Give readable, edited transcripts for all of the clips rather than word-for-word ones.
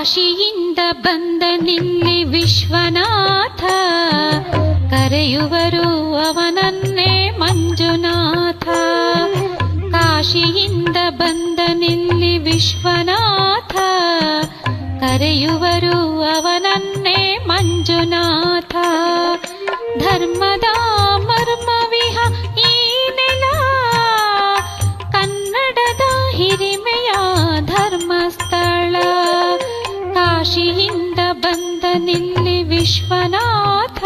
ಕಾಶಿಯಿಂದ ಬಂದನಿಲ್ಲಿ ವಿಶ್ವನಾಥ, ಕರೆಯುವರು ಅವನನ್ನೇ ಮಂಜುನಾಥ. ಕಾಶಿಯಿಂದ ಬಂದನಿಲ್ಲಿ ವಿಶ್ವನಾಥ, ಕರೆಯುವರು ಅವನನ್ನೇ ಮಂಜುನಾಥ. ಧರ್ಮದ ಮರ್ಮವಿಹ ಈ ನೆಲ, ಕನ್ನಡದ ಹಿರಿಮೆಯ ಧರ್ಮಸ್ಥಳ. ಕಾಶಿಯಿಂದ ಬಂದನಿಲ್ಲಿ ವಿಶ್ವನಾಥ,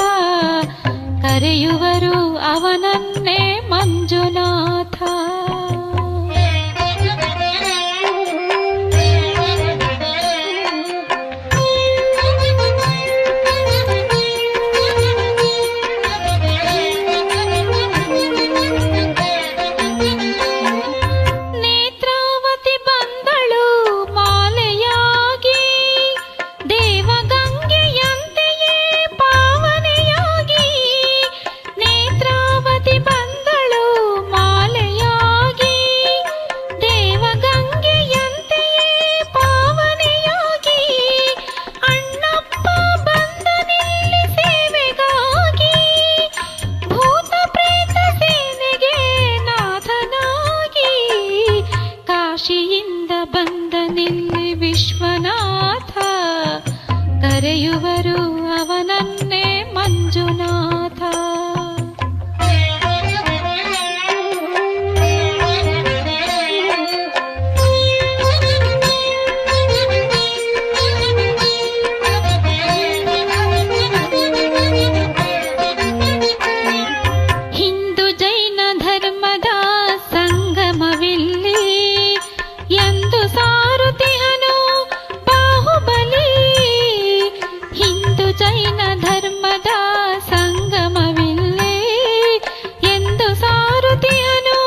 ಕರೆಯುವರು ಅವನನ್ನೇ ಮಂಜುನಾಥ. ಕಾಶಿಯಿಂದ ಬಂದನಿಲ್ಲಿ ವಿಶ್ವನಾಥ, ಕರೆಯುವರು ಅವನನ್ನೇ ಮಂಜುನಾಥ. ಹಿಂದೂ ಜೈನ ಧರ್ಮದ ಸಂಗಮವಿಲ್ಲಿ ಎಂದು ಸಾರುತಿಹನು ಬಾಹುಬಲಿ. ಹಿಂದೂ ಜೈನ ಧರ್ಮದ ಸಂಗಮವಿಲ್ಲಿ ಎಂದು ಸಾರುತಿಹನು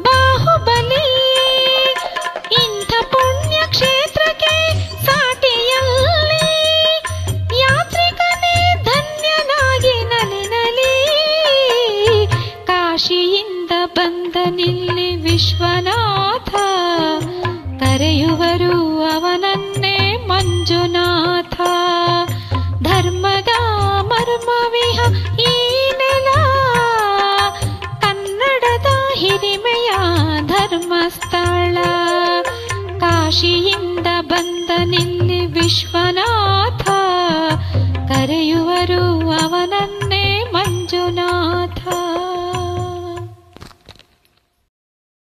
ಬಾಹುಬಲಿ. ಇಂಥ ಪುಣ್ಯ ಕ್ಷೇತ್ರಕ್ಕೆ ಸಾಟಿಯಲ್ಲಿ ಯಾತ್ರಿಕನೇ ಧನ್ಯನಾಗಿ ನಲಿನಲಿ. ಕಾಶಿಯಿಂದ ಬಂದನಿಲ್ಲಿ ವಿಶ್ವನಾಥ, ಕರೆಯುವರು ಅವನನ್ನೇ ಮಂಜುನಾಥ. ಧರ್ಮದ ಮರ್ಮವಿಹ ಈ ನೆಲ, ಕನ್ನಡದ ಹಿರಿಮೆಯ ಧರ್ಮಸ್ಥಳ. ಕಾಶಿಯಿಂದ ಬಂದನಿಲ್ಲಿ ವಿಶ್ವನಾಥ, ಕರೆಯುವರು ಅವನನ್ನೇ